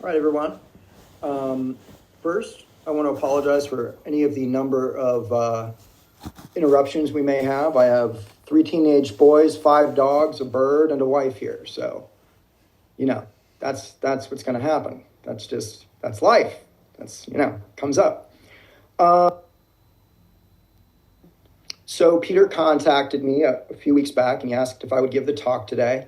All right, everyone. First, I want to apologize for any of the number of interruptions we may have. I have 3 teenage boys, 5 dogs, a bird, and a wife here. So, that's what's going to happen. That's life. That's, comes up. So Peter contacted me a few weeks back, and he asked if I would give the talk today.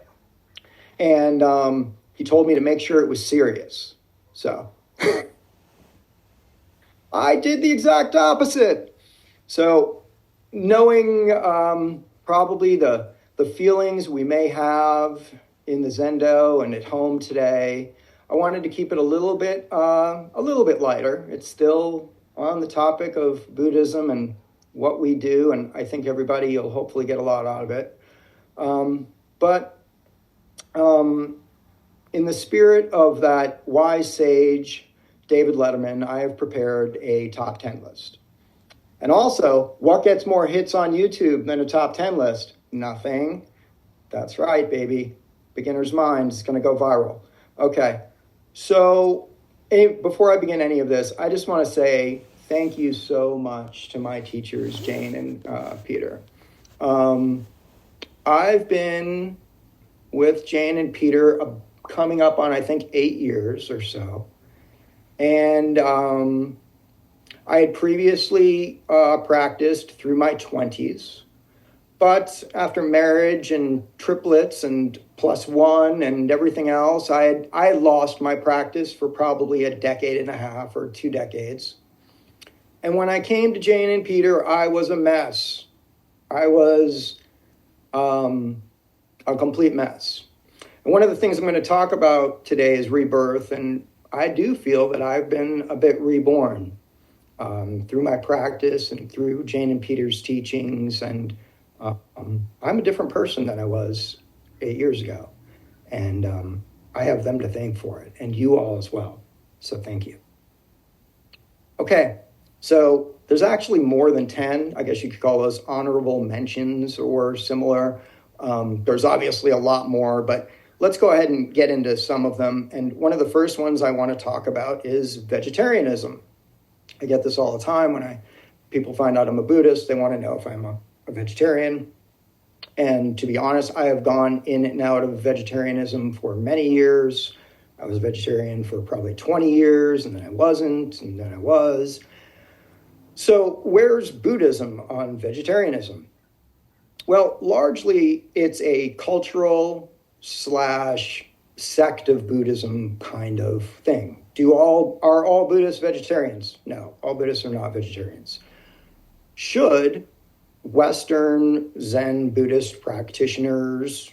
And he told me to make sure it was serious. So I did the exact opposite. So knowing probably the feelings we may have in the Zendo and at home today, I wanted to keep it a little bit lighter. It's still on the topic of Buddhism and what we do, and I think everybody will hopefully get a lot out of it. But in the spirit of that wise sage, David Letterman, I have prepared a top 10 list. And also, what gets more hits on YouTube than a top 10 list? Nothing. That's right, baby. Beginner's mind is going to go viral. Okay, so before I begin any of this, I just want to say thank you so much to my teachers, Jane and Peter. I've been with Jane and Peter coming up on, I think, 8 years or so. And I had previously practiced through my 20s. But after marriage and triplets and +1 and everything else, I had lost my practice for probably a decade and a half or 2 decades. And when I came to Jane and Peter, I was a mess. I was a complete mess. And one of the things I'm going to talk about today is rebirth, and I do feel that I've been a bit reborn through my practice and through Jane and Peter's teachings, and I'm a different person than I was 8 years ago, and I have them to thank for it, and you all as well, so thank you. Okay, so there's actually more than 10, I guess you could call those honorable mentions or similar. There's obviously a lot more, but let's go ahead and get into some of them. And one of the first ones I want to talk about is vegetarianism. I get this all the time when people find out I'm a Buddhist. They want to know if I'm a vegetarian. And to be honest, I have gone in and out of vegetarianism for many years. I was a vegetarian for probably 20 years, and then I wasn't, and then I was. So where's Buddhism on vegetarianism? Well, largely it's a cultural / sect of Buddhism kind of thing. Are all Buddhists vegetarians? No, all Buddhists are not vegetarians. Should Western Zen Buddhist practitioners,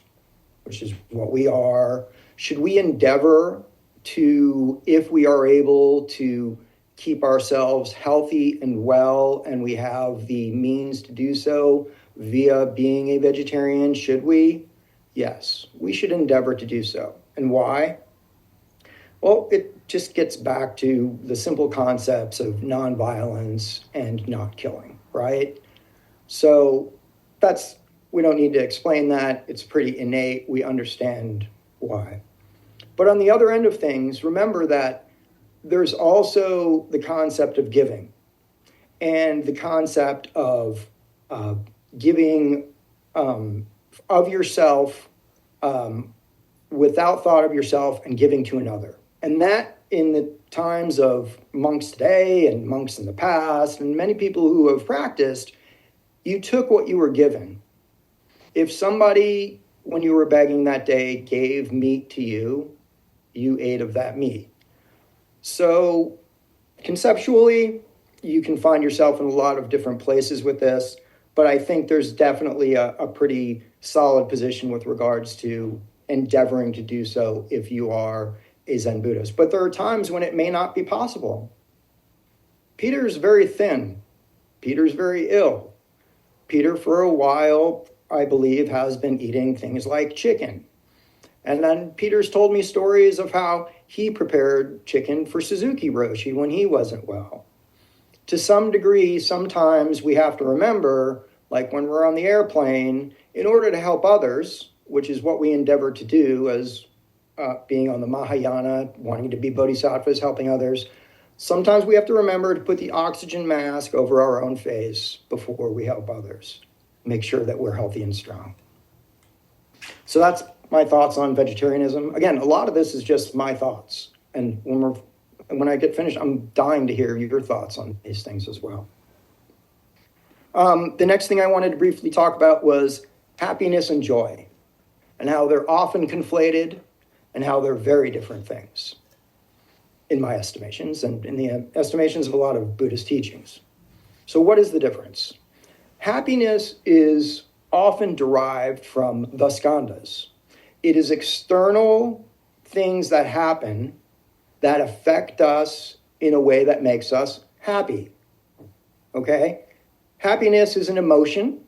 which is what we are, should we endeavor to, if we are able to keep ourselves healthy and well, and we have the means to do so via being a vegetarian, should we? Yes, we should endeavor to do so. And why? Well, it just gets back to the simple concepts of nonviolence and not killing, right? So we don't need to explain that. It's pretty innate. We understand why. But on the other end of things, remember that there's also the concept of giving and the concept of giving of yourself without thought of yourself and giving to another. And that in the times of monks today and monks in the past and many people who have practiced, you took what you were given. If somebody, when you were begging that day, gave meat to you, you ate of that meat. So conceptually, you can find yourself in a lot of different places with this, but I think there's definitely a pretty solid position with regards to endeavoring to do so if you are a Zen Buddhist. But there are times when it may not be possible. Peter's very thin. Peter's very ill. Peter, for a while, I believe, has been eating things like chicken. And then Peter's told me stories of how he prepared chicken for Suzuki Roshi when he wasn't well. To some degree, sometimes we have to remember, like when we're on the airplane, in order to help others, which is what we endeavor to do as being on the Mahayana, wanting to be bodhisattvas, helping others. Sometimes we have to remember to put the oxygen mask over our own face before we help others. Make sure that we're healthy and strong. So that's my thoughts on vegetarianism. Again, a lot of this is just my thoughts. And when I get finished, I'm dying to hear your thoughts on these things as well. The next thing I wanted to briefly talk about was happiness and joy, and how they're often conflated and how they're very different things, in my estimations, and in the estimations of a lot of Buddhist teachings. So what is the difference? Happiness is often derived from the skandhas. It is external things that happen that affect us in a way that makes us happy. Okay? Happiness is an emotion,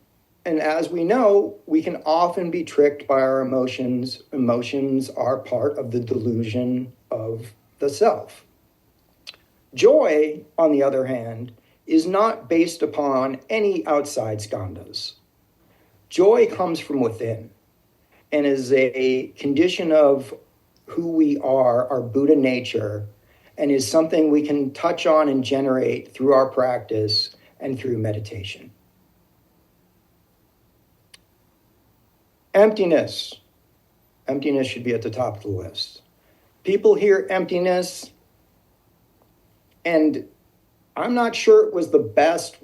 and as we know, we can often be tricked by our emotions. Emotions are part of the delusion of the self. Joy, on the other hand, is not based upon any outside skandhas. Joy comes from within and is a condition of who we are, our Buddha nature, and is something we can touch on and generate through our practice and through meditation. Emptiness. Emptiness should be at the top of the list. People hear emptiness, and I'm not sure it was the best.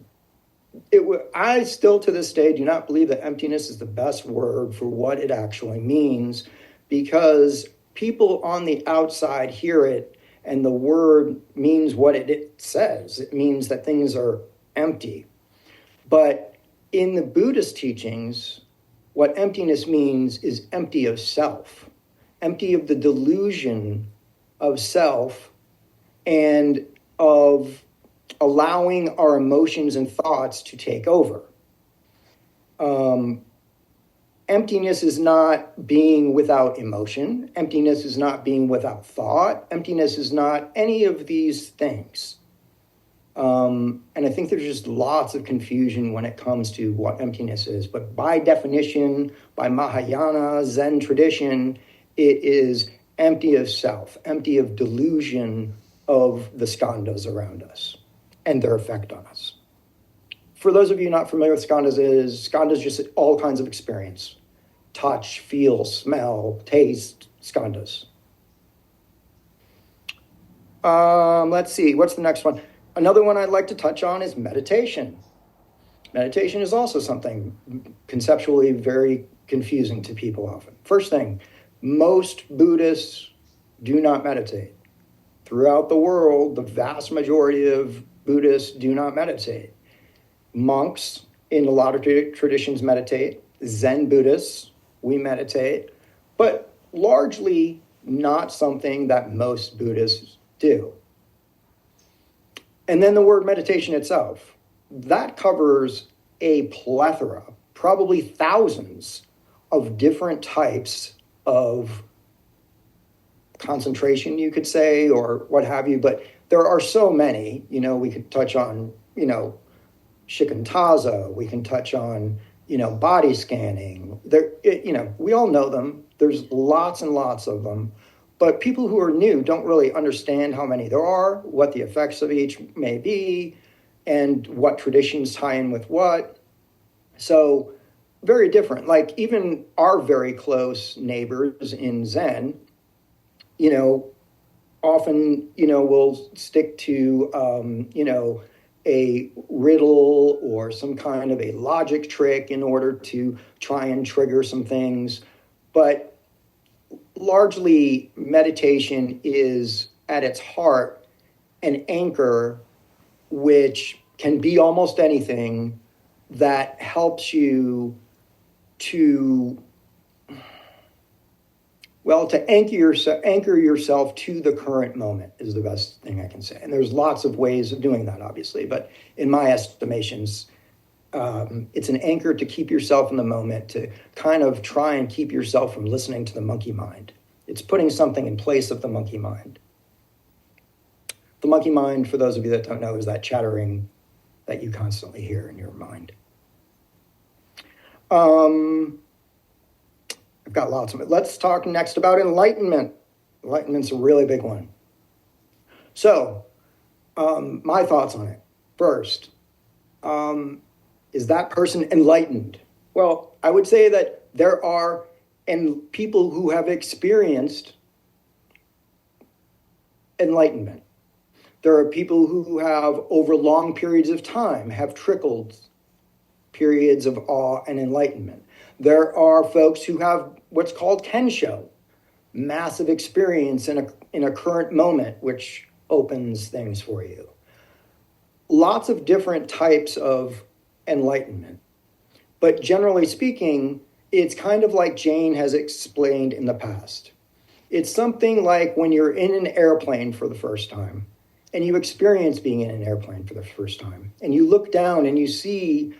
I still to this day do not believe that emptiness is the best word for what it actually means, because people on the outside hear it and the word means what it says. It means that things are empty. But in the Buddhist teachings, what emptiness means is empty of self, empty of the delusion of self and of allowing our emotions and thoughts to take over. Emptiness is not being without emotion. Emptiness is not being without thought. Emptiness is not any of these things. And I think there's just lots of confusion when it comes to what emptiness is. But by definition, by Mahayana Zen tradition, it is empty of self, empty of delusion of the skandhas around us and their effect on us. For those of you not familiar with skandhas just all kinds of experience. Touch, feel, smell, taste, skandhas. Let's see, what's the next one? Another one I'd like to touch on is meditation. Meditation is also something conceptually very confusing to people often. First thing, most Buddhists do not meditate. Throughout the world, the vast majority of Buddhists do not meditate. Monks in a lot of traditions meditate. Zen Buddhists, we meditate. But largely not something that most Buddhists do. And then the word meditation itself, that covers a plethora, probably thousands of different types of concentration, you could say, or what have you. But there are so many, we could touch on, shikantaza, we can touch on, body scanning. We all know them. There's lots and lots of them. But people who are new don't really understand how many there are, what the effects of each may be, and what traditions tie in with what. So very different. Like even our very close neighbors in Zen, often, will stick to, a riddle or some kind of a logic trick in order to try and trigger some things. But largely, meditation is at its heart an anchor which can be almost anything that helps you to anchor yourself to the current moment is the best thing I can say. And there's lots of ways of doing that, obviously, but in my estimations, it's an anchor to keep yourself in the moment, to kind of try and keep yourself from listening to the monkey mind. It's putting something in place of the monkey mind. The monkey mind, for those of you that don't know, is that chattering that you constantly hear in your mind. I've got lots of it. Let's talk next about enlightenment. Enlightenment's a really big one. So, my thoughts on it. First, is that person enlightened? Well, I would say that there are people who have experienced enlightenment. There are people who have, over long periods of time, have trickled periods of awe and enlightenment. There are folks who have what's called kensho, massive experience in a current moment, which opens things for you. Lots of different types of enlightenment. But generally speaking, it's kind of like Jane has explained in the past. It's something like when you're in an airplane for the first time, and you experience being in an airplane for the first time, and you look down and you see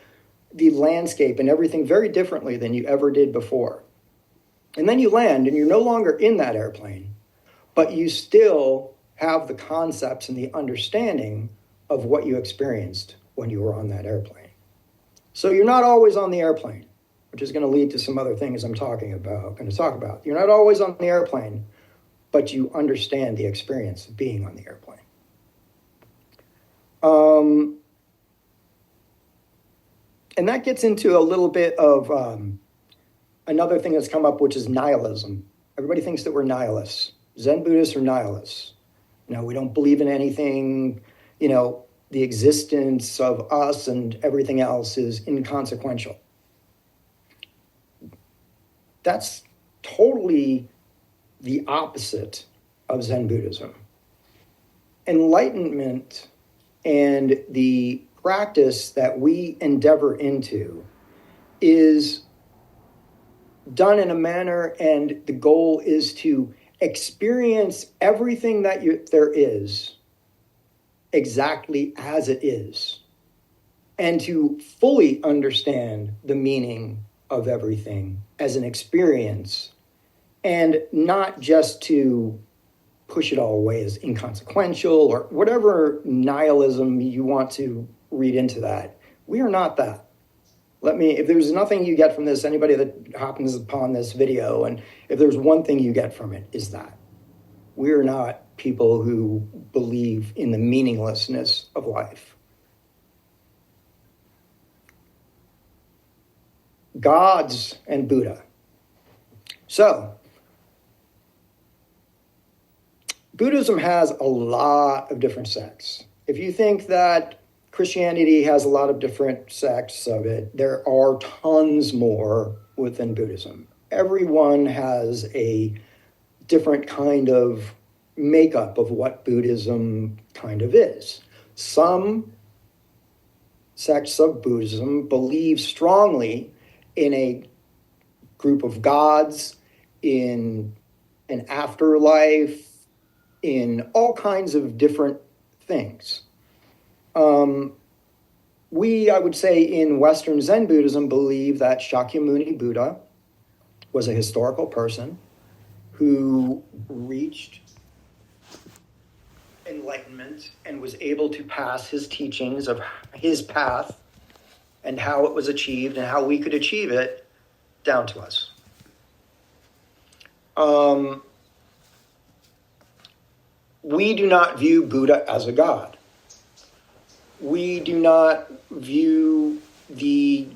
the landscape and everything very differently than you ever did before. And then you land and you're no longer in that airplane, but you still have the concepts and the understanding of what you experienced when you were on that airplane. So you're not always on the airplane, which is going to lead to some other things I'm going to talk about. You're not always on the airplane, but you understand the experience of being on the airplane. And that gets into a little bit of another thing that's come up, which is nihilism. Everybody thinks that we're nihilists. Zen Buddhists are nihilists. We don't believe in anything. The existence of us and everything else is inconsequential. That's totally the opposite of Zen Buddhism. Enlightenment and the practice that we endeavor into is done in a manner, and the goal is to experience everything that there is exactly as it is, and to fully understand the meaning of everything as an experience, and not just to push it all away as inconsequential or whatever nihilism you want to read into that. We are not that. If there's nothing you get from this, anybody that happens upon this video, and if there's one thing you get from it, is that we are not people who believe in the meaninglessness of life. Gods and Buddha. So, Buddhism has a lot of different sects. If you think that Christianity has a lot of different sects of it, there are tons more within Buddhism. Everyone has a different kind of makeup of what Buddhism kind of is. Some sects of Buddhism believe strongly in a group of gods, in an afterlife, in all kinds of different things. I would say in Western Zen Buddhism, believe that Shakyamuni Buddha was a historical person who reached enlightenment and was able to pass his teachings of his path and how it was achieved and how we could achieve it down to us. We do not view Buddha as a god. We do not view the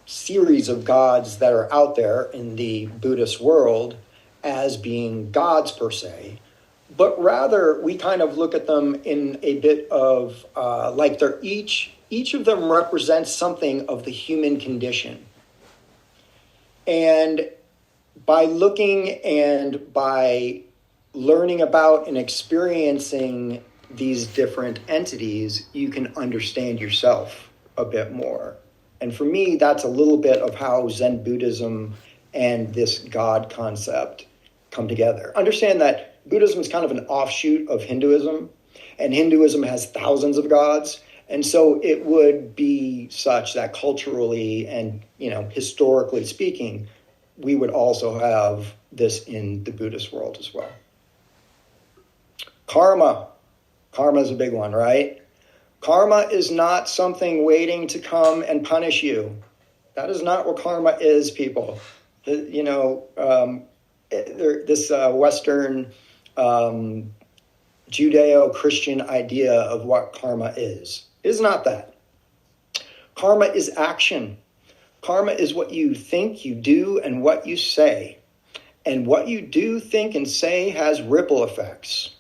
series of gods that are out there in the Buddhist world as being gods per se, but rather we kind of look at them in a bit of like they're each of them represents something of the human condition. And by looking and by learning about and experiencing these different entities, you can understand yourself a bit more. And for me, that's a little bit of how Zen Buddhism and this God concept come together. Understand that Buddhism is kind of an offshoot of Hinduism, and Hinduism has thousands of gods. And so it would be such that culturally and, historically speaking, we would also have this in the Buddhist world as well. Karma. Karma is a big one, right? Karma is not something waiting to come and punish you. That is not what karma is, people. this Western Judeo-Christian idea of what karma is. It is not that. Karma is action. Karma is what you think, you do, and what you say. And what you do, think, and say has ripple effects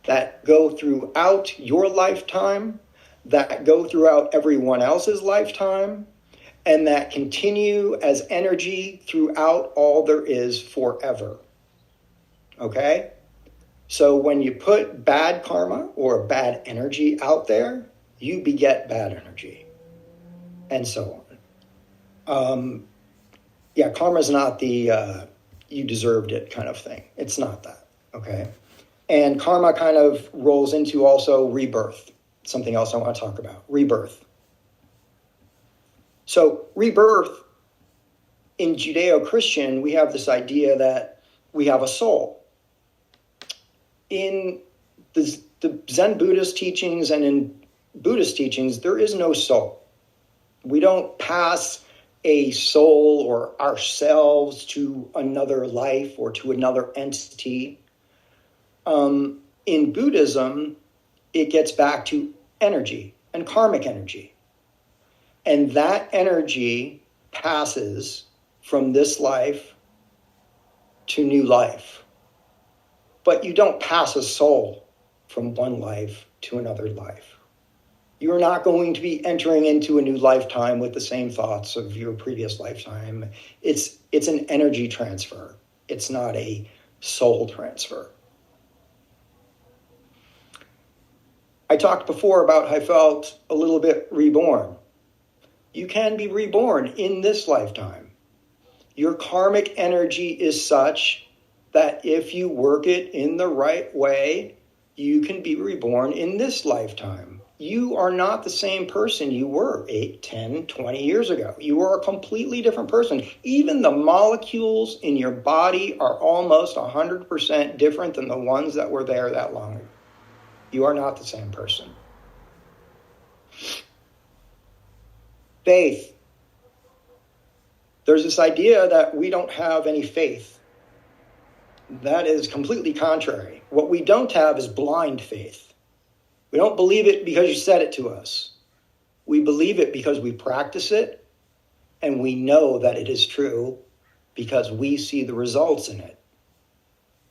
that go throughout your lifetime, that go throughout everyone else's lifetime, and that continue as energy throughout all there is forever. Okay? So when you put bad karma or bad energy out there, you beget bad energy, and so on. Karma is not the you deserved it kind of thing. It's not that, okay? And karma kind of rolls into also rebirth, something else I want to talk about, rebirth. So rebirth, in Judeo-Christian, we have this idea that we have a soul. In the Zen Buddhist teachings and in Buddhist teachings, there is no soul. We don't pass a soul or ourselves to another life or to another entity. In Buddhism, it gets back to energy and karmic energy. And that energy passes from this life to new life. But you don't pass a soul from one life to another life. You're not going to be entering into a new lifetime with the same thoughts of your previous lifetime. It's an energy transfer. It's not a soul transfer. I talked before about how I felt a little bit reborn. You can be reborn in this lifetime. Your karmic energy is such that if you work it in the right way, you can be reborn in this lifetime. You are not the same person you were 8, 10, 20 years ago. You are a completely different person. Even the molecules in your body are almost 100% different than the ones that were there that long ago. You are not the same person. Faith. There's this idea that we don't have any faith. That is completely contrary. What we don't have is blind faith. We don't believe it because you said it to us. We believe it because we practice it, and we know that it is true because we see the results in it.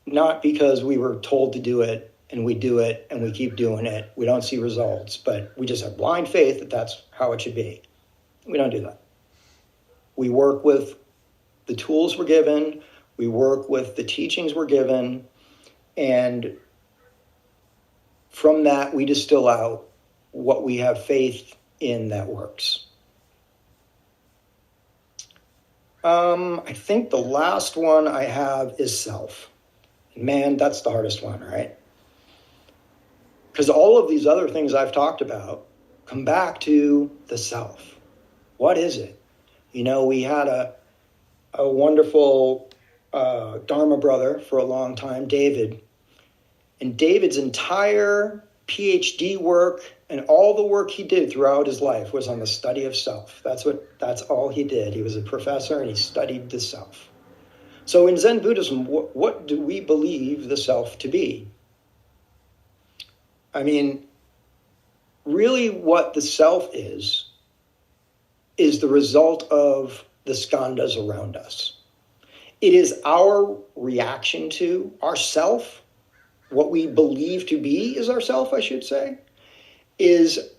Not because we were told to do it, and we do it, and we keep doing it. We don't see results, but we just have blind faith that that's how it should be. We don't do that. We work with the tools we're given. We work with the teachings we're given, and from that, we distill out what we have faith in that works. I think the last one I have is self. Man, that's the hardest one, right? Because all of these other things I've talked about come back to the self. What is it? You know, we had a wonderful Dharma brother for a long time, David. And David's entire PhD work and all the work he did throughout his life was on the study of self. That's all he did. He was a professor and he studied the self. So in Zen Buddhism, what do we believe the self to be? I mean, really what the self is the result of the skandhas around us. It is our reaction to ourself. What we believe to be is ourself, I should say, is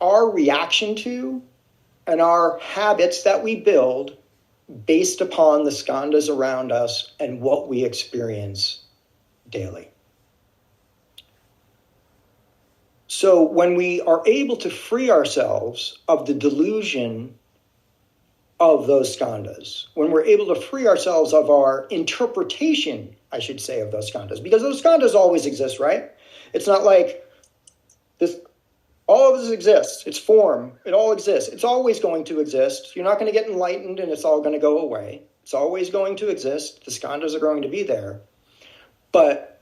our reaction to and our habits that we build based upon the skandhas around us and what we experience daily. So when we are able to free ourselves of the delusion of those skandhas, when we're able to free ourselves of our interpretation, I should say, of those skandhas, because those skandhas always exist, right? It's not like this, all of this exists. It's form. It all exists. It's always going to exist. You're not going to get enlightened and it's all going to go away. It's always going to exist. The skandhas are going to be there. But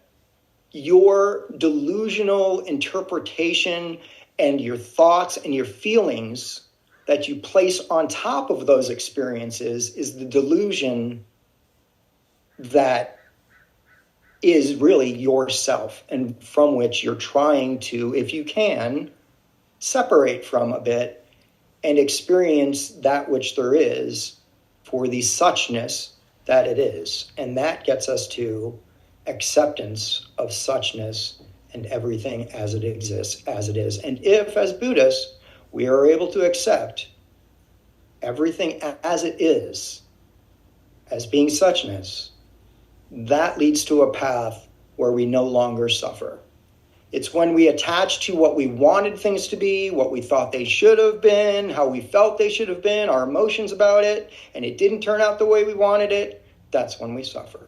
your delusional interpretation and your thoughts and your feelings that you place on top of those experiences is the delusion that is really yourself, and from which you're trying to, if you can, separate from a bit and experience that which there is for the suchness that it is. And that gets us to acceptance of suchness and everything as it exists, as it is. And if, as Buddhists, we are able to accept everything as it is, as being suchness, that leads to a path where we no longer suffer. It's when we attach to what we wanted things to be, what we thought they should have been, how we felt they should have been, our emotions about it, and it didn't turn out the way we wanted it, that's when we suffer.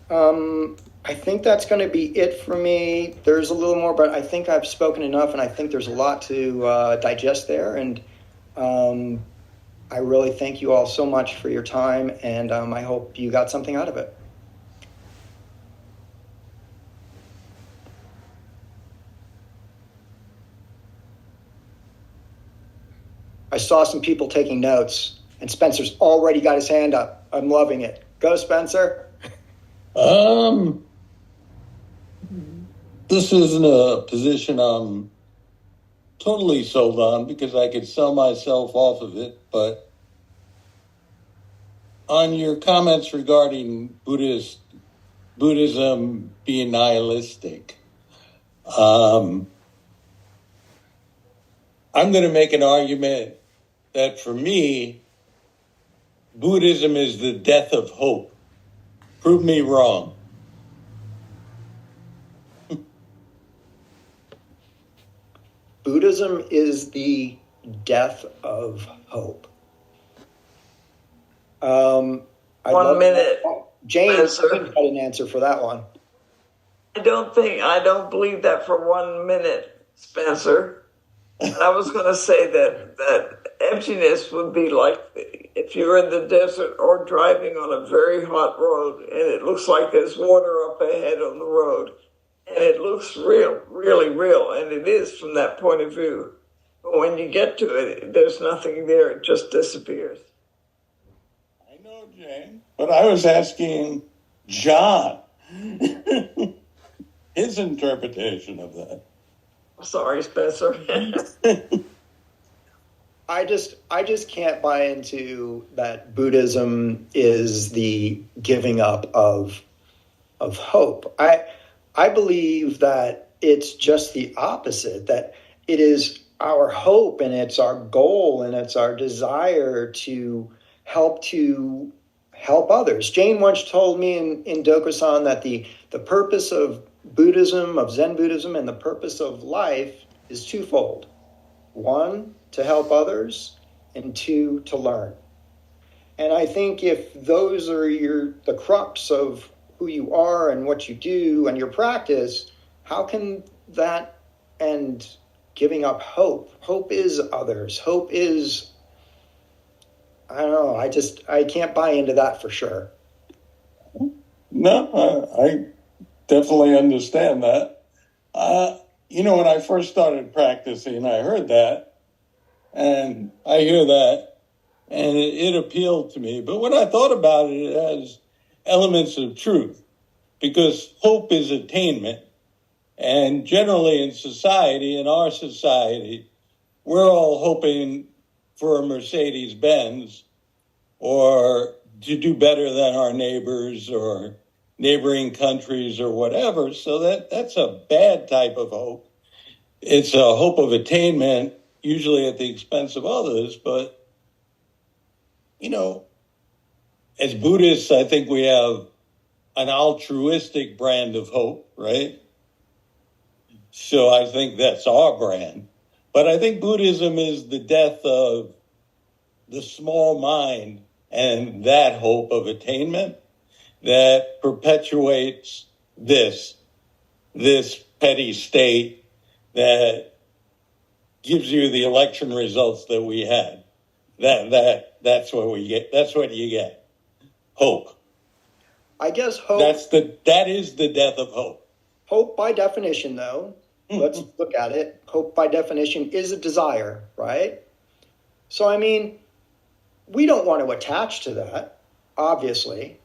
I think that's going to be it for me. There's a little more, but I think I've spoken enough, and I think there's a lot to digest there. And I really thank you all so much for your time, and I hope you got something out of it. I saw some people taking notes, and Spencer's already got his hand up. I'm loving it. Go, Spencer. This isn't a position I'm totally sold on because I could sell myself off of it, but on your comments regarding Buddhism being nihilistic, I'm going to make an argument that for me, Buddhism is the death of hope. Prove me wrong. Buddhism is the death of hope. 1 minute. James got an answer for that one. I don't believe that for 1 minute, Spencer. And I was going to say that emptiness would be like if you're in the desert or driving on a very hot road and it looks like there's water up ahead on the road and it looks real, really real, and it is from that point of view. But when you get to it, there's nothing there. It just disappears. I know, Jane, but I was asking John his interpretation of that. Sorry, Spencer. I just can't buy into that Buddhism is the giving up of hope. I believe that it's just the opposite, that it is our hope and it's our goal and it's our desire to help others. Jane once told me in Dokusan that the purpose of Buddhism, of Zen Buddhism, and the purpose of life is twofold. One, to help others, and two, to learn. And I think if those are the crux of who you are and what you do and your practice, how can that end giving up hope? Hope is others. Hope is, I don't know, I can't buy into that for sure. No, I definitely understand that. When I first started practicing, I heard that, and I hear that, and it appealed to me. But when I thought about it, it has elements of truth, because hope is attainment. And generally in our society, we're all hoping for a Mercedes-Benz or to do better than our neighbors or neighboring countries or whatever. So that's a bad type of hope. It's a hope of attainment, usually at the expense of others. But, as Buddhists, I think we have an altruistic brand of hope, right? So I think that's our brand. But I think Buddhism is the death of the small mind and that hope of attainment that perpetuates this petty state that gives you the election results that we had. That's what we get. That's what you get. Hope. I guess hope. That is the death of hope. Hope by definition, though, let's look at it. Hope by definition is a desire, right? So, we don't want to attach to that, obviously.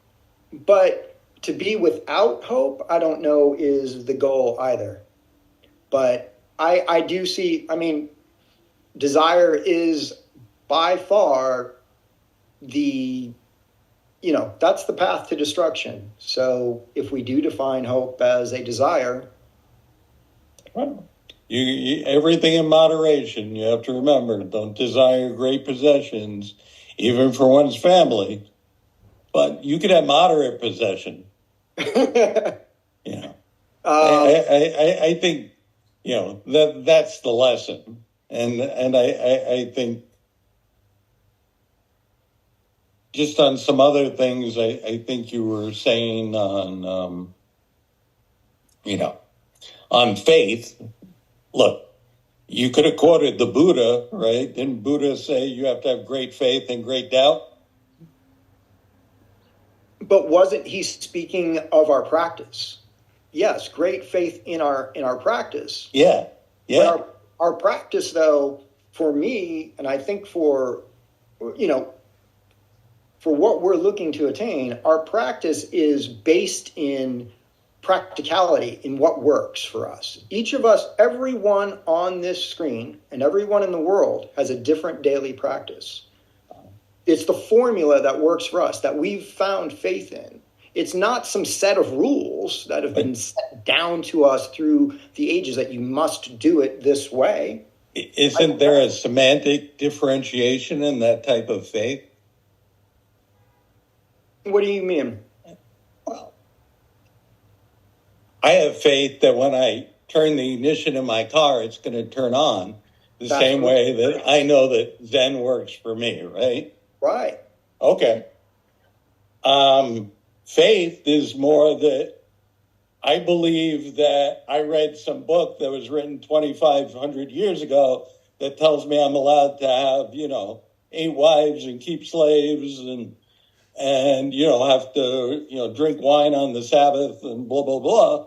But to be without hope, I don't know is the goal either. But I do see, I mean, desire is by far the, that's the path to destruction. So if we do define hope as a desire, everything in moderation. You have to remember, don't desire great possessions, even for one's family. But you could have moderate possession. I think, that's the lesson. And I think just on some other things, I think you were saying on, on faith. Look, you could have quoted the Buddha, right? Didn't Buddha say you have to have great faith and great doubt? But wasn't he speaking of our practice? Yes, great faith in our practice. Yeah. But our practice, though, for me, and I think for what we're looking to attain, our practice is based in practicality, in what works for us. Each of us, everyone on this screen and everyone in the world has a different daily practice. It's the formula that works for us, that we've found faith in. It's not some set of rules that have been set down to us through the ages that you must do it this way. Isn't there a semantic differentiation in that type of faith? What do you mean? Well, I have faith that when I turn the ignition in my car, it's going to turn on the same way that I know that Zen works for me, right? Right. Okay. Faith is more that I believe that I read some book that was written 2,500 years ago that tells me I'm allowed to have, 8 wives and keep slaves and have to, drink wine on the Sabbath and blah, blah, blah.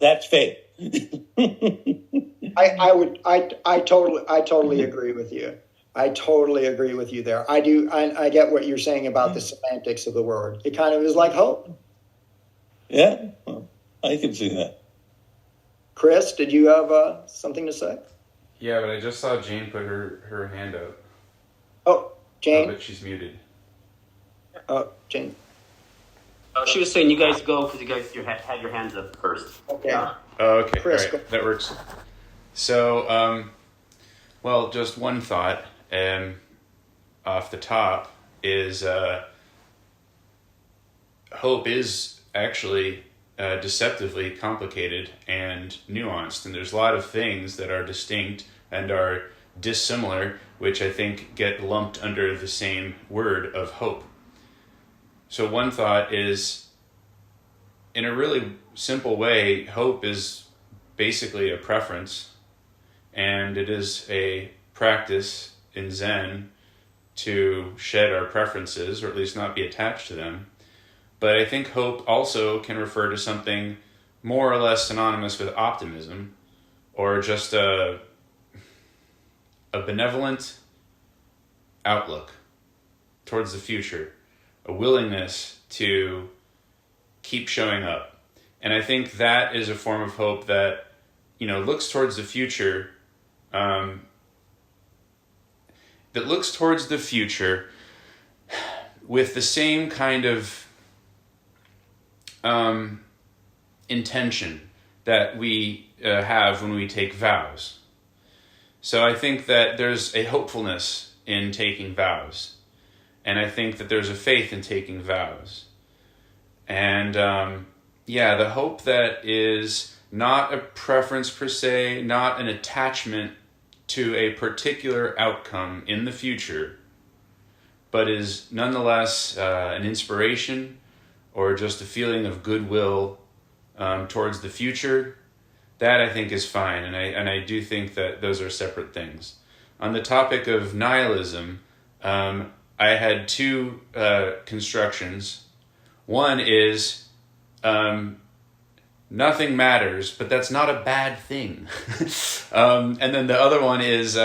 That's faith. I totally agree with you. I totally agree with you there. I do. I get what you're saying about the semantics of the word. It kind of is like hope. Yeah, well, I can see that. Chris, did you have something to say? Yeah, but I just saw Jane put her hand up. Oh, Jane. Oh, but she's muted. Oh, Jane. Oh, she was saying you guys go because you guys had your hands up first. Okay. Oh, okay. Chris, all right. That works. So, just one thought off the top is hope is actually deceptively complicated and nuanced, and there's a lot of things that are distinct and are dissimilar, which I think get lumped under the same word of hope. So one thought is, in a really simple way, hope is basically a preference, and it is a practice in Zen to shed our preferences, or at least not be attached to them. But I think hope also can refer to something more or less synonymous with optimism, or just a benevolent outlook towards the future, a willingness to keep showing up. And I think that is a form of hope that, looks towards the future, with the same kind of intention that we have when we take vows. So I think that there's a hopefulness in taking vows. And I think that there's a faith in taking vows. And the hope that is not a preference per se, not an attachment to a particular outcome in the future, but is nonetheless an inspiration or just a feeling of goodwill towards the future, that I think is fine. And I do think that those are separate things. On the topic of nihilism, I had two constructions. One is nothing matters, but that's not a bad thing. And then the other one is,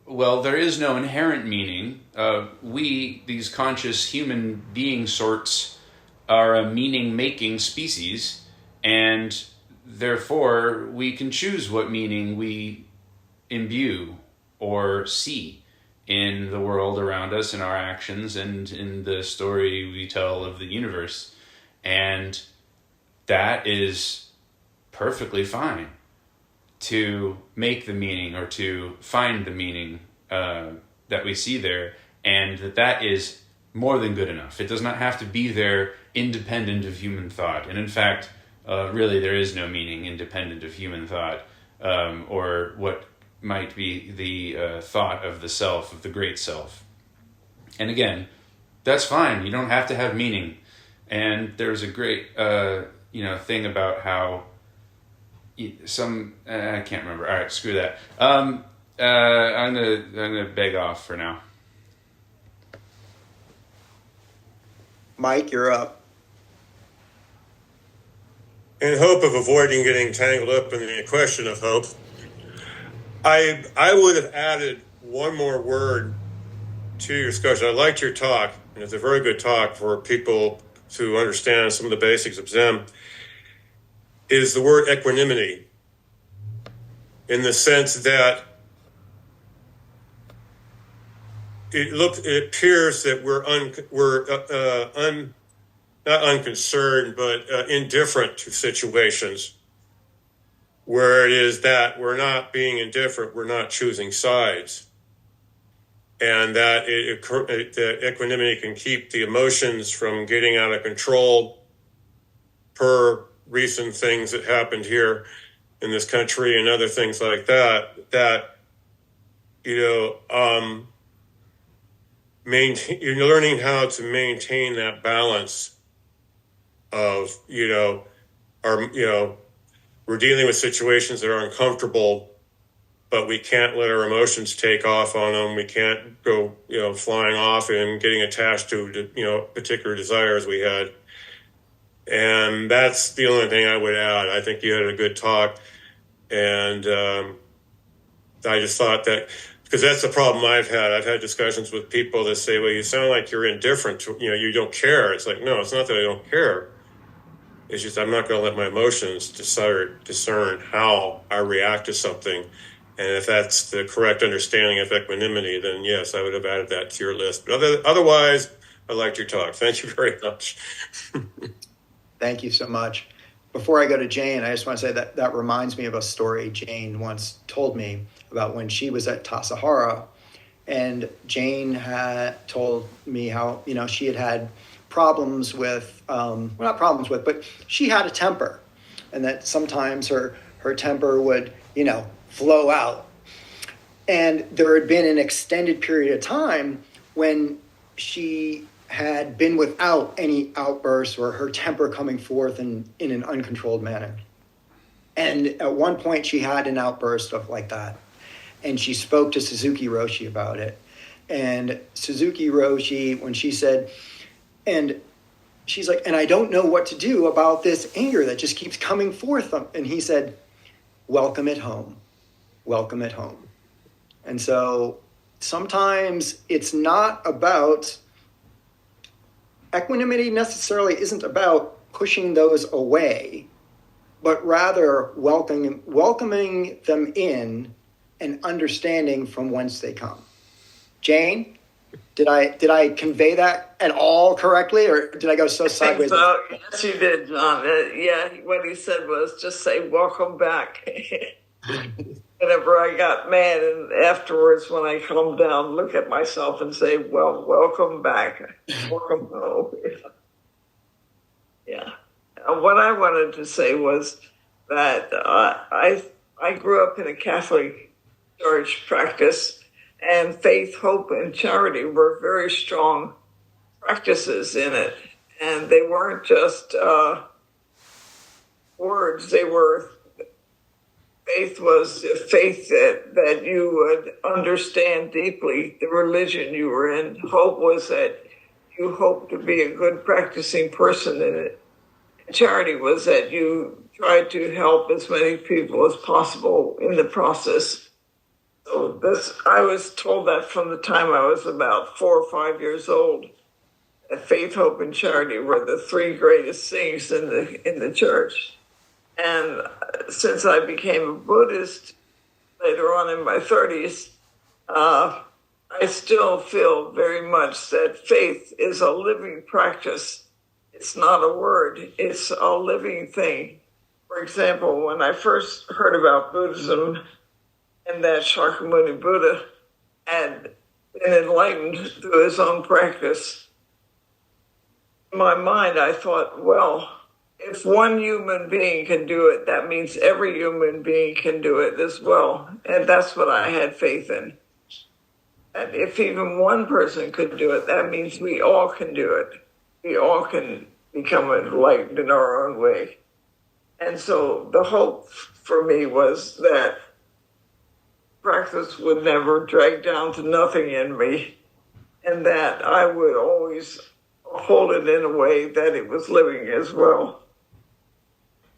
well, there is no inherent meaning. We, these conscious human being sorts, are a meaning-making species, and therefore we can choose what meaning we imbue or see in the world around us, in our actions, and in the story we tell of the universe. And that is perfectly fine, to make the meaning or to find the meaning that we see there, and that is more than good enough. It does not have to be there independent of human thought. And in fact, really there is no meaning independent of human thought, or what might be the thought of the self, of the great self. And again, that's fine. You don't have to have meaning. And there's a great thing about how I can't remember. All right, screw that. I'm gonna beg off for now. Mike, you're up. In hope of avoiding getting tangled up in the question of hope, I would have added one more word to your discussion. I liked your talk, and it's a very good talk for people to understand some of the basics of Zen, is the word equanimity, in the sense that it appears that we're not unconcerned, but indifferent to situations, where it is that we're not being indifferent, we're not choosing sides, and that the equanimity can keep the emotions from getting out of control, per recent things that happened here in this country and other things like that, you're learning how to maintain that balance of, we're dealing with situations that are uncomfortable, but we can't let our emotions take off on them. We can't go, flying off and getting attached to, particular desires we had. And that's the only thing I would add. I think you had a good talk. And I just thought that, because that's the problem I've had. I've had discussions with people that say, well, you sound like you're indifferent to, you don't care. It's like, no, it's not that I don't care. It's just I'm not going to let my emotions discern how I react to something. And if that's the correct understanding of equanimity, then yes, I would have added that to your list. But otherwise, I liked your talk. Thank you very much. Thank you so much. Before I go to Jane, I just want to say that reminds me of a story Jane once told me about when she was at Tassajara. And Jane had told me how, she had problems with, not problems with, but she had a temper. And that sometimes her temper would, flow out. And there had been an extended period of time when she had been without any outbursts or her temper coming forth in an uncontrolled manner. And at one point she had an outburst of like that. And she spoke to Suzuki Roshi about it. And Suzuki Roshi, when she said, and she's like, and I don't know what to do about this anger that just keeps coming forth. And he said, welcome it home. Welcome it home. And so sometimes it's not about, equanimity necessarily isn't about pushing those away, but rather welcoming them in and understanding from whence they come. Jane, did I convey that at all correctly, or did I go so sideways? So. Yes, you did, John. What he said was just say, welcome back. Whenever I got mad, and afterwards when I calm down, look at myself and say, well, welcome back. Welcome home. Yeah. What I wanted to say was that I grew up in a Catholic church practice, and faith, hope, and charity were very strong practices in it. And they weren't just words, they were, faith was a faith that you would understand deeply the religion you were in. Hope was that you hoped to be a good practicing person in it. Charity was that you tried to help as many people as possible in the process. So this, I was told that from the time I was about 4 or 5 years old. That faith, hope, and charity were the three greatest things in the church. And since I became a Buddhist later on in my 30s, I still feel very much that faith is a living practice. It's not a word, it's a living thing. For example, when I first heard about Buddhism and that Shakyamuni Buddha had been enlightened through his own practice, in my mind I thought, well, if one human being can do it, that means every human being can do it as well. And that's what I had faith in. And if even one person could do it, that means we all can do it. We all can become enlightened in our own way. And so the hope for me was that practice would never drag down to nothing in me, and that I would always hold it in a way that it was living as well.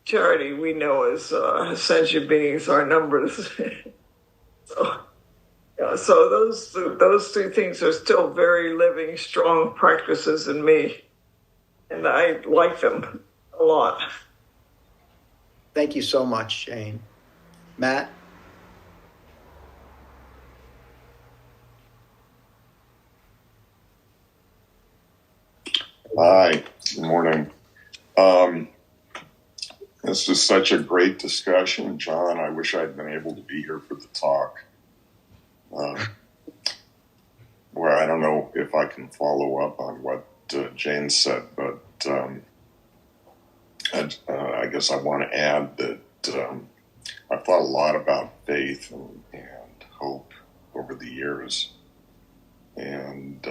Charity, we know, as sentient beings are numbers. So those three things are still very living, strong practices in me, and I like them a lot. Thank you so much, Jane. Matt? Hi, good morning. This is such a great discussion, John. I wish I'd been able to be here for the talk. Where I don't know if I can follow up on what Jane said, but I guess I want to add that I've thought a lot about faith and hope over the years. And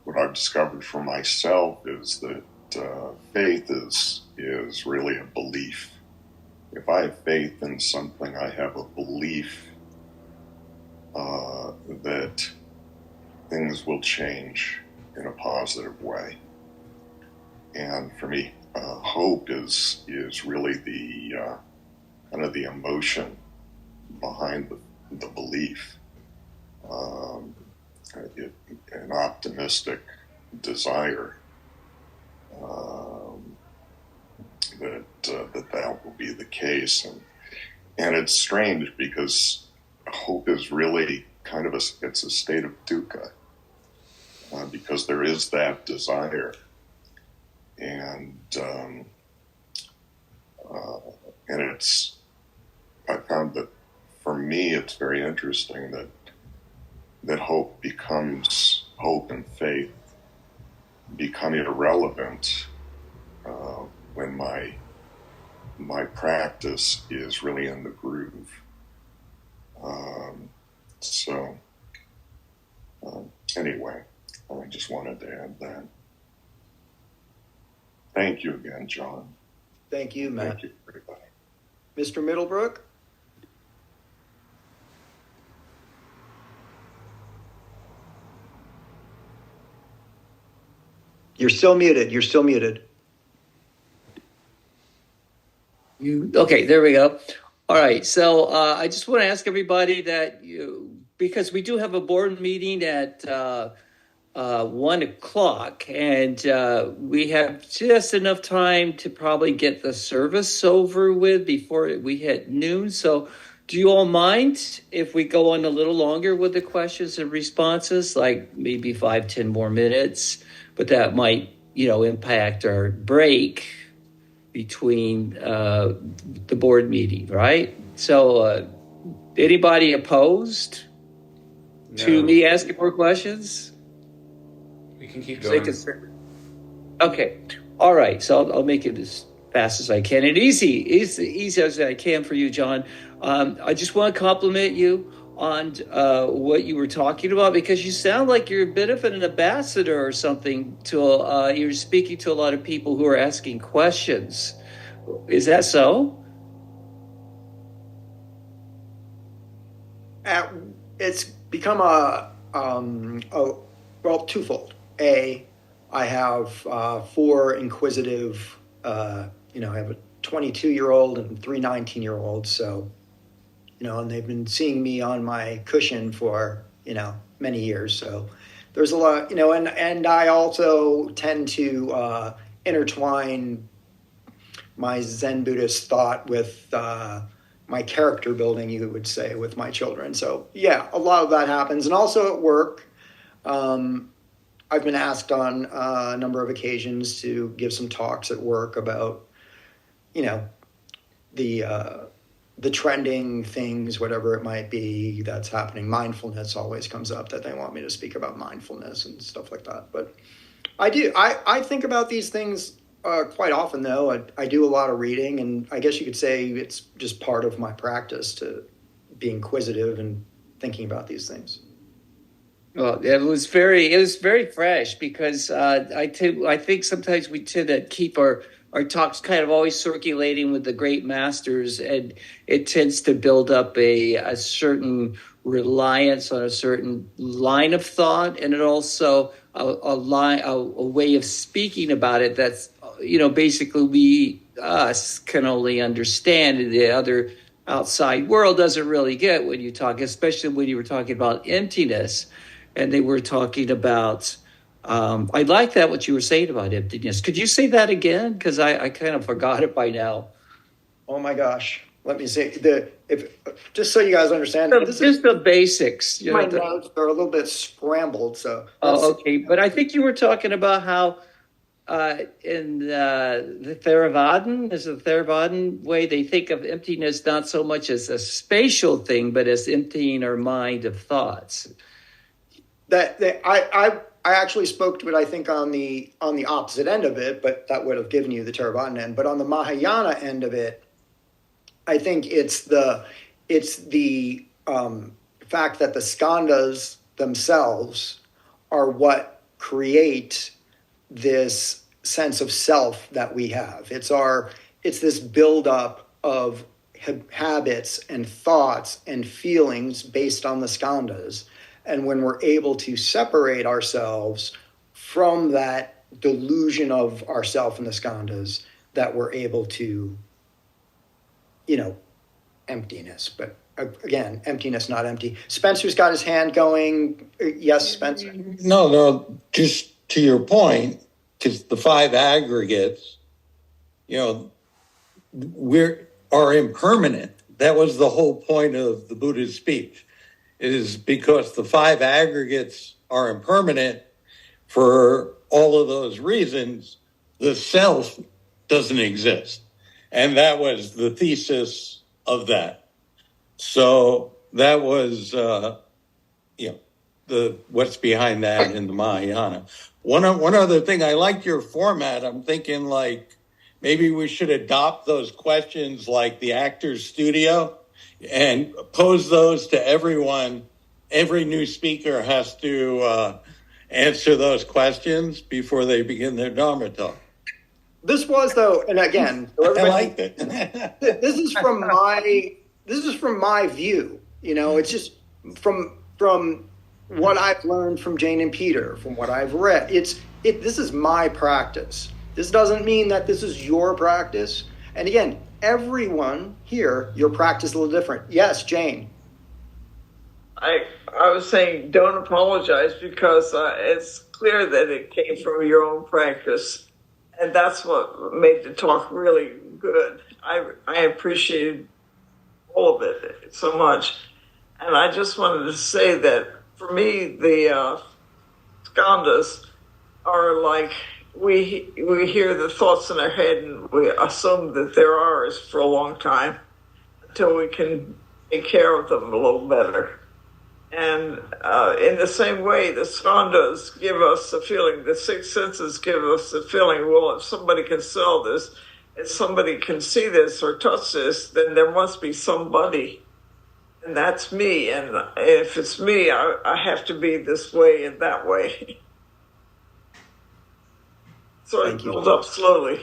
what I've discovered for myself is that faith is really a belief. If I have faith in something, I have a belief that things will change in a positive way. And for me, hope is really the kind of the emotion behind the belief. An optimistic desire that will be the case, and it's strange because hope is really kind of it's a state of dukkha, because there is that desire, and it's, I found that for me it's very interesting that hope and faith become irrelevant when my practice is really in the groove. Anyway, I just wanted to add that. Thank you again, John. Thank you, Matt. Thank you, everybody. Mr. Middlebrook? You're still muted. You're still muted. Okay, there we go. All right, so I just want to ask everybody that because we do have a board meeting at 1 o'clock, and we have just enough time to probably get the service over with before we hit noon. So do you all mind if we go on a little longer with the questions and responses, like maybe 5-10 more minutes? But that might, impact our break between the board meeting, right? So anybody opposed to me asking more questions? We can keep going. Okay. All right. So I'll make it as fast as I can and easy as I can for you, John. I just want to compliment you on what you were talking about, because you sound like you're a bit of an ambassador or something to you're speaking to a lot of people who are asking questions. Is that so? It's become twofold. I have 4 inquisitive, I have a 22-year-old and 3 19-year-olds, so and they've been seeing me on my cushion for, many years. So there's a lot, and I also tend to intertwine my Zen Buddhist thought with my character building, you would say, with my children. So yeah, a lot of that happens. And also at work, I've been asked on a number of occasions to give some talks at work about, the trending things, whatever it might be that's happening. Mindfulness always comes up, that they want me to speak about mindfulness and stuff like that. But I think about these things quite often, though. I do a lot of reading, and I guess you could say it's just part of my practice to be inquisitive and thinking about these things. Well, it was very fresh because I think sometimes we tend to keep our talks kind of always circulating with the great masters, and it tends to build up a certain reliance on a certain line of thought, and it also a way of speaking about it that's basically we us can only understand, and the other outside world doesn't really get when you talk, especially when you were talking about emptiness. And they were talking about, I like that what you were saying about emptiness. Could you say that again? Because I kind of forgot it by now. Oh my gosh. Let me say, just so you guys understand. Just the basics. My notes are a little bit scrambled. So. Oh, okay. But I think you were talking about how in the Theravadan way, they think of emptiness not so much as a spatial thing, but as emptying our mind of thoughts. I actually spoke to it, I think, on the opposite end of it, but that would have given you the Theravada end. But on the Mahayana end of it, I think it's the fact that the skandhas themselves are what create this sense of self that we have. It's this buildup of habits and thoughts and feelings based on the skandhas. And when we're able to separate ourselves from that delusion of ourself and the skandhas, that we're able to, emptiness. But again, emptiness, not empty. Spencer's got his hand going. Yes, Spencer. No, just to your point, because the five aggregates, are impermanent. That was the whole point of the Buddha's speech. It is because the five aggregates are impermanent. For all of those reasons, the self doesn't exist. And that was the thesis of that. So that was, what's behind that in the Mahayana. One other thing, I like your format. I'm thinking maybe we should adopt those questions like the Actors Studio and pose those to everyone. Every new speaker has to answer those questions before they begin their Dharma talk. This was, though, and again, I liked it. This is from my view. It's just from what I've learned from Jane and Peter, from what I've read. This is my practice. This doesn't mean that this is your practice. And again, everyone here, your practice is a little different. Yes, Jane. I was saying don't apologize because it's clear that it came from your own practice. And that's what made the talk really good. I appreciated all of it so much. And I just wanted to say that for me, the skandhas are like we hear the thoughts in our head and we assume that they're ours for a long time until we can take care of them a little better. And in the same way, the skandhas give us the feeling, the six senses give us the feeling, well, if somebody can sell this, if somebody can see this or touch this, then there must be somebody. And that's me. And if it's me, I have to be this way and that way. So it builds up slowly.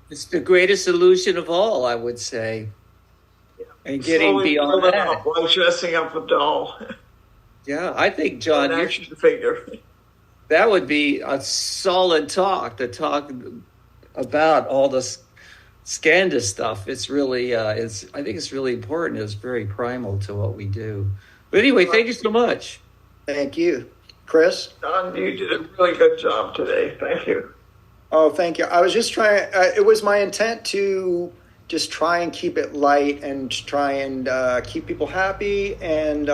It's the greatest illusion of all, I would say. Yeah. And getting slowly beyond that. Up, like dressing up a doll. Yeah, I think, John, action figure. That would be a solid talk to talk about all this, scan this stuff. It's really, I think it's really important. It's very primal to what we do. But anyway, thank you so much. Thank you. Chris? Don, you did a really good job today. Thank you. Oh, thank you. I was just trying, it was my intent to just try and keep it light and try and keep people happy. And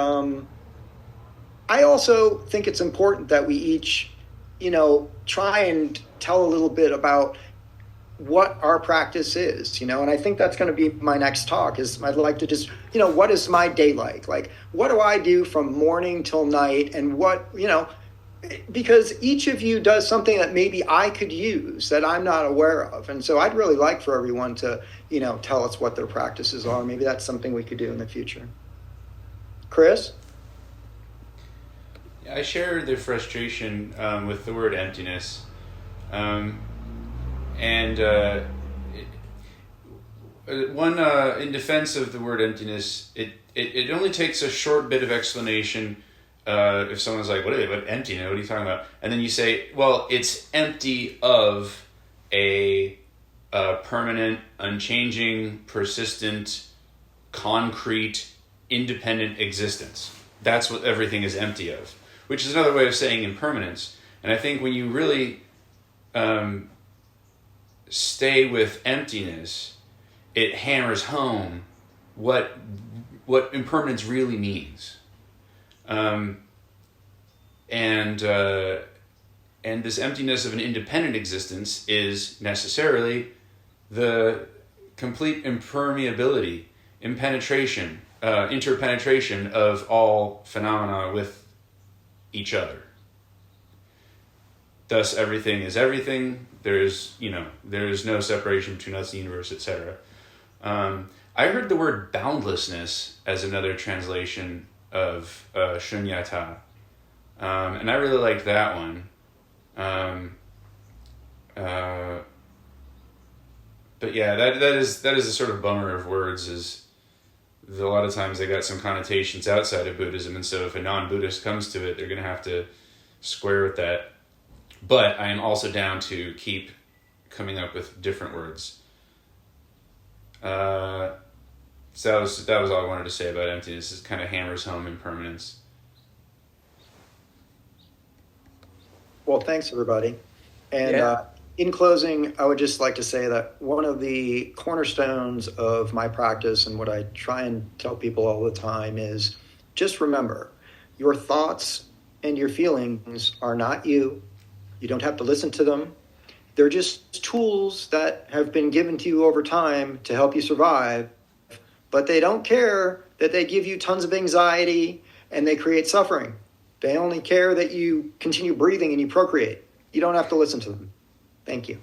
I also think it's important that we each, try and tell a little bit about what our practice is, and I think that's going to be my next talk. Is I'd like to just, what is my day like? Like, what do I do from morning till night? And what, because each of you does something that maybe I could use that I'm not aware of. And so I'd really like for everyone to, tell us what their practices are. Maybe that's something we could do in the future. Chris? I share the frustration with the word emptiness. In defense of the word emptiness, it only takes a short bit of explanation. If someone's like, what emptiness? What are you talking about? And then you say, well, it's empty of a permanent, unchanging, persistent, concrete, independent existence. That's what everything is empty of, which is another way of saying impermanence. And I think when you really stay with emptiness, it hammers home what impermanence really means. And this emptiness of an independent existence is necessarily the complete impermeability, interpenetration of all phenomena with each other. Thus, everything is everything. There is no separation between us and the universe, etc. I heard the word boundlessness as another translation of shunyata, and I really liked that one. But yeah, that is a sort of bummer of words. Is a lot of times they got some connotations outside of Buddhism, and so if a non-Buddhist comes to it, they're going to have to square with that. But I am also down to keep coming up with different words. So that was all I wanted to say about emptiness. It kind of hammers home impermanence. Well, thanks, everybody. And in closing, I would just like to say that one of the cornerstones of my practice and what I try and tell people all the time is just remember, your thoughts and your feelings are not you. You don't have to listen to them. They're just tools that have been given to you over time to help you survive, but they don't care that they give you tons of anxiety and they create suffering. They only care that you continue breathing and you procreate. You don't have to listen to them. Thank you.